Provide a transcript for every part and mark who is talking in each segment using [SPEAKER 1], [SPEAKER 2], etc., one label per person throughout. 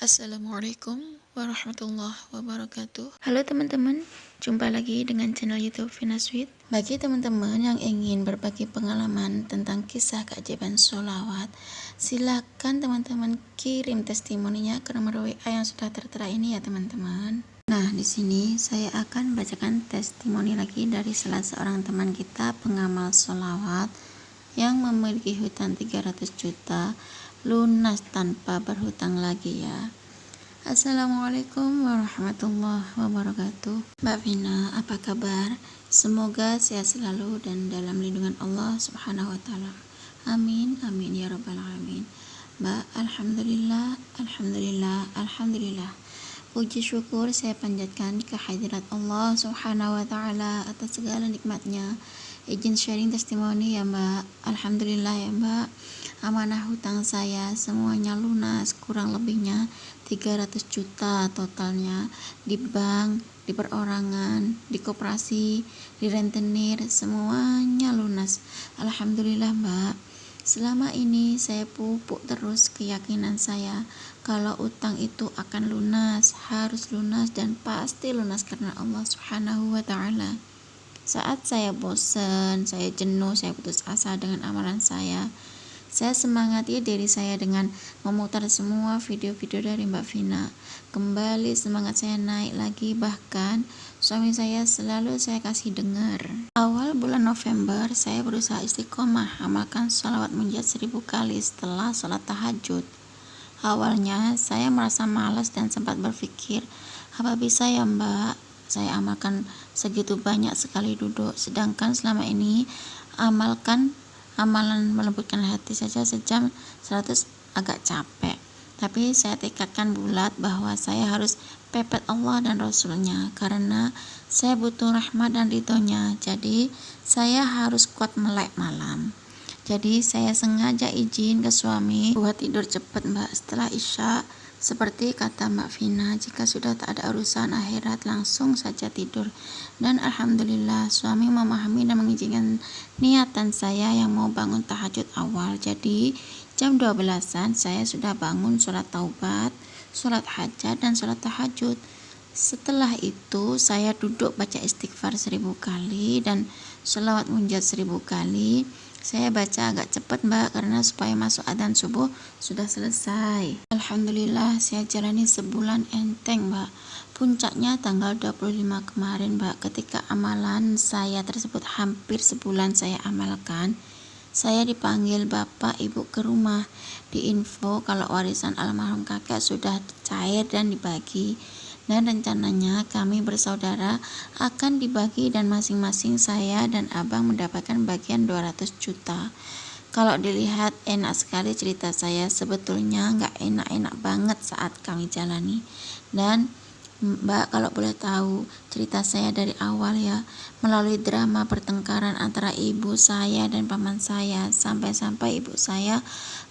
[SPEAKER 1] Assalamualaikum warahmatullahi wabarakatuh. Halo teman-teman, jumpa lagi dengan channel YouTube Vina Sweet. Bagi teman-teman yang ingin berbagi pengalaman tentang kisah keajaiban sholawat, silakan teman-teman kirim testimoninya ke nomor WA yang sudah tertera ini ya teman-teman. Nah, di sini saya akan bacakan testimoni lagi dari salah seorang teman kita pengamal sholawat yang memiliki hutang 300 juta lunas tanpa berhutang lagi ya. Assalamualaikum warahmatullahi wabarakatuh. Mbak Vina, apa kabar? Semoga sehat selalu dan dalam lindungan Allah subhanahu wa ta'ala. Amin, amin ya rabbal alamin. Mbak, alhamdulillah. Puji syukur saya panjatkan kehadirat Allah subhanahu wa ta'ala atas segala nikmatnya. Izin sharing testimoni ya Mbak. Alhamdulillah ya Mbak, amanah hutang saya semuanya lunas, kurang lebihnya 300 juta totalnya, di bank, di perorangan, di koperasi, di rentenir, semuanya lunas. Alhamdulillah Mbak. Selama ini saya pupuk terus keyakinan saya kalau utang itu akan lunas, harus lunas dan pasti lunas karena Allah subhanahu wa ta'ala. Saat saya bosan, saya jenuh, saya putus asa dengan amalan saya semangati diri saya dengan memutar semua video-video dari Mbak Vina. Kembali semangat saya naik lagi, bahkan suami saya selalu saya kasih dengar. Awal bulan November saya berusaha istiqomah amalkan sholawat munajat 1000 kali setelah sholat tahajud. Awalnya saya merasa malas dan sempat berpikir, apa bisa ya Mbak saya amalkan segitu banyak sekali duduk, sedangkan selama ini amalan melembutkan hati saja sejam 100 agak capek. Tapi saya tekadkan bulat bahwa saya harus pepet Allah dan Rasulnya karena saya butuh rahmat dan ridhonya. Jadi saya harus kuat melek malam. Jadi saya sengaja izin ke suami buat tidur cepat Mbak setelah isya. Seperti kata Mbak Vina, jika sudah tak ada urusan akhirat langsung saja tidur. Dan alhamdulillah suami memahami dan mengizinkan niatan saya yang mau bangun tahajud awal. Jadi jam 12-an saya sudah bangun sholat taubat, sholat hajat dan sholat tahajud. Setelah itu saya duduk baca istighfar 1000 kali dan sholawat munajat 1000 kali. Saya baca agak cepat Mbak karena supaya masuk adzan subuh sudah selesai. Alhamdulillah saya jalani sebulan enteng Mbak. Puncaknya tanggal 25 kemarin Mbak, ketika amalan saya tersebut hampir sebulan saya amalkan. Saya dipanggil bapak ibu ke rumah, diinfo kalau warisan almarhum kakek sudah cair dan dibagi. Dan rencananya kami bersaudara akan dibagi dan masing-masing saya dan abang mendapatkan bagian 200 juta. Kalau dilihat enak sekali cerita saya, sebetulnya nggak enak-enak banget saat kami jalani. Dan Mbak kalau boleh tahu cerita saya dari awal ya, melalui drama pertengkaran antara ibu saya dan paman saya, sampai-sampai ibu saya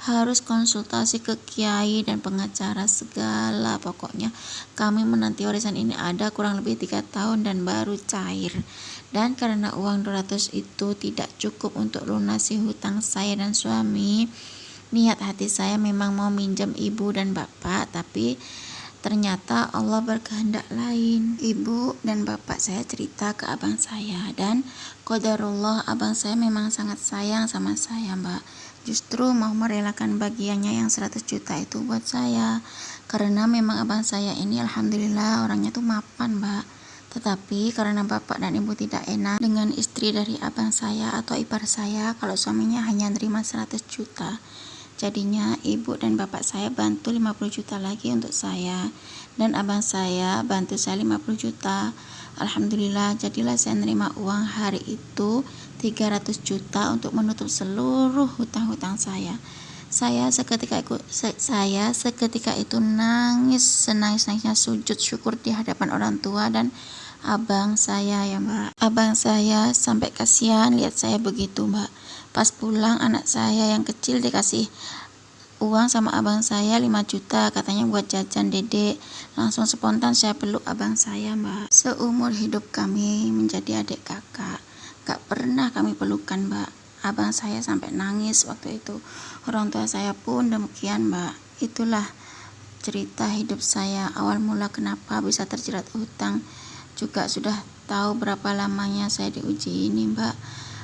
[SPEAKER 1] harus konsultasi ke kiai dan pengacara segala, pokoknya kami menanti warisan ini ada kurang lebih 3 tahun dan baru cair. Dan karena uang 200 itu tidak cukup untuk lunasi hutang saya dan suami, niat hati saya memang mau minjem ibu dan bapak, tapi ternyata Allah berkehendak lain. Ibu dan bapak saya cerita ke abang saya dan qadarullah abang saya memang sangat sayang sama saya Mbak. Justru mau merelakan bagiannya yang 100 juta itu buat saya. Karena memang abang saya ini alhamdulillah orangnya tuh mapan Mbak. Tetapi karena bapak dan ibu tidak enak dengan istri dari abang saya atau ipar saya kalau suaminya hanya nerima 100 juta. Jadinya ibu dan bapak saya bantu 50 juta lagi untuk saya, dan abang saya bantu saya 50 juta. Alhamdulillah jadilah saya nerima uang hari itu 300 juta untuk menutup seluruh hutang-hutang saya. Saya seketika itu nangis senangis-nangisnya, sujud syukur di hadapan orang tua dan abang saya ya Mbak. Abang saya sampai kasihan lihat saya begitu Mbak. Pas pulang anak saya yang kecil dikasih uang sama abang saya 5 juta, katanya buat jajan dedek. Langsung spontan saya peluk abang saya Mbak. Seumur hidup kami menjadi adik kakak, gak pernah kami pelukan Mbak. Abang saya sampai nangis waktu itu. Orang tua saya pun demikian Mbak. Itulah cerita hidup saya awal mula kenapa bisa terjerat hutang, juga sudah tahu berapa lamanya saya diuji ini Mbak.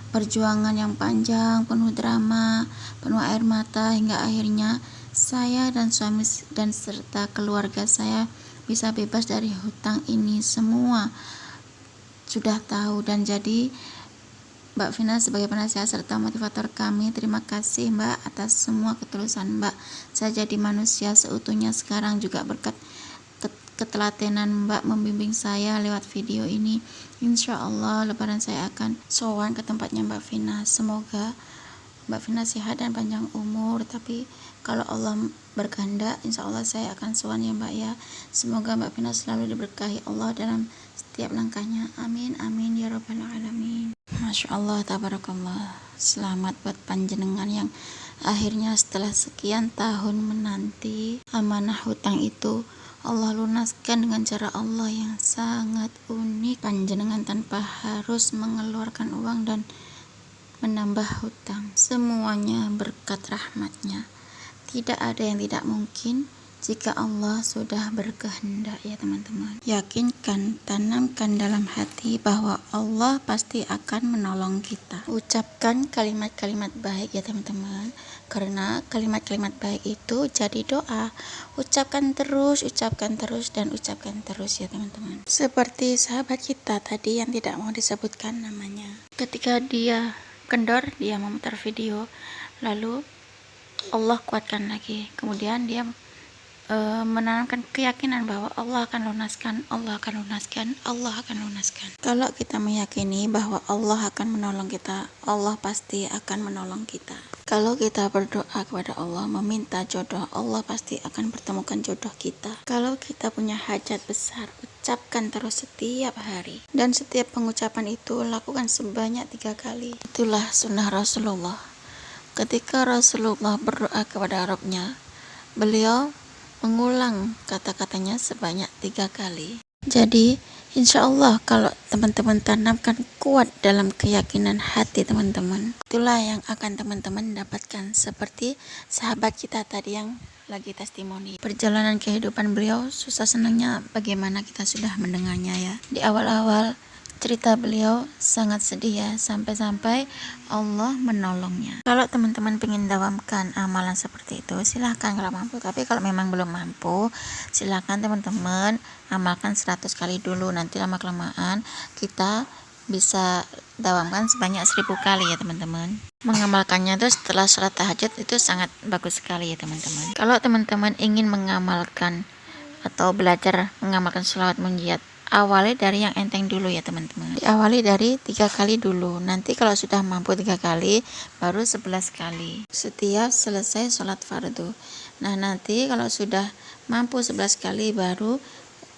[SPEAKER 1] Perjuangan yang panjang, penuh drama, penuh air mata, hingga akhirnya saya dan suami dan serta keluarga saya bisa bebas dari hutang ini. Semua sudah tahu, dan jadi Mbak Vina sebagai penasihat serta motivator kami, terima kasih Mbak atas semua ketulusan Mbak. Saya jadi manusia seutuhnya sekarang juga berkat ketelatenan Mbak membimbing saya lewat video ini. Insya Allah lebaran saya akan sowan ke tempatnya Mbak Vina. Semoga Mbak Vina sehat dan panjang umur, tapi kalau Allah berkehendak insya Allah saya akan sowan ya Mbak ya. Semoga Mbak Vina selalu diberkahi Allah dalam setiap langkahnya, amin amin ya rabbal alamin. Masya Allah, tabarakallah. Selamat buat panjenengan yang akhirnya setelah sekian tahun menanti amanah hutang itu Allah lunaskan dengan cara Allah yang sangat unik. Panjenengan tanpa harus mengeluarkan uang dan menambah hutang, semuanya berkat rahmatnya. Tidak ada yang tidak mungkin jika Allah sudah berkehendak ya teman-teman. Yakinkan, tanamkan dalam hati bahwa Allah pasti akan menolong kita. Ucapkan kalimat-kalimat baik ya teman-teman, karena kalimat-kalimat baik itu jadi doa. Ucapkan terus dan ucapkan terus ya teman-teman. Seperti sahabat kita tadi yang tidak mau disebutkan namanya, ketika dia kendor, dia memutar video, lalu Allah kuatkan lagi, kemudian dia menanamkan keyakinan bahwa Allah akan lunaskan. Kalau kita meyakini bahwa Allah akan menolong kita, Allah pasti akan menolong kita. Kalau kita berdoa kepada Allah meminta jodoh, Allah pasti akan pertemukan jodoh kita. Kalau kita punya hajat besar, ucapkan terus setiap hari, dan setiap pengucapan itu lakukan sebanyak 3 kali. Itulah sunnah Rasulullah. Ketika Rasulullah berdoa kepada Rabbnya, beliau mengulang kata-katanya sebanyak 3 kali. Jadi insya Allah kalau teman-teman tanamkan kuat dalam keyakinan hati teman-teman, itulah yang akan teman-teman dapatkan. Seperti sahabat kita tadi yang lagi testimoni perjalanan kehidupan beliau, susah senangnya bagaimana kita sudah mendengarnya ya. Di awal-awal cerita beliau sangat sedih ya, sampai-sampai Allah menolongnya. Kalau teman-teman ingin dawamkan amalan seperti itu, silahkan kalau mampu. Tapi kalau memang belum mampu, silahkan teman-teman amalkan 100 kali dulu. Nanti lama-kelamaan kita bisa dawamkan sebanyak 1000 kali ya teman-teman. Mengamalkannya itu setelah sholat tahajud itu sangat bagus sekali ya teman-teman. Kalau teman-teman ingin mengamalkan atau belajar mengamalkan sholawat munjiat, awali dari yang enteng dulu ya teman-teman. Diawali dari 3 kali dulu. Nanti kalau sudah mampu 3 kali, baru 11 kali setiap selesai sholat fardu. Nah nanti kalau sudah mampu 11 kali, baru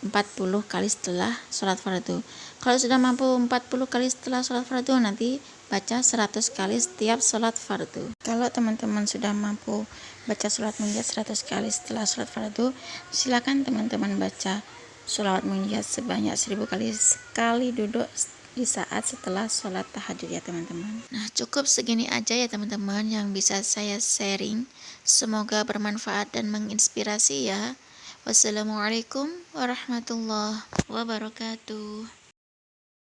[SPEAKER 1] 40 kali setelah sholat fardu. Kalau sudah mampu 40 kali setelah sholat fardu, nanti baca 100 kali setiap sholat fardu. Kalau teman-teman sudah mampu baca sholat munjiat 100 kali setelah sholat fardu, silakan teman-teman baca sholawat munjiat sebanyak 1000 kali sekali duduk di saat setelah sholat tahajud ya teman-teman. Nah cukup segini aja ya teman-teman yang bisa saya sharing. Semoga bermanfaat dan menginspirasi ya. Wassalamualaikum warahmatullahi wabarakatuh.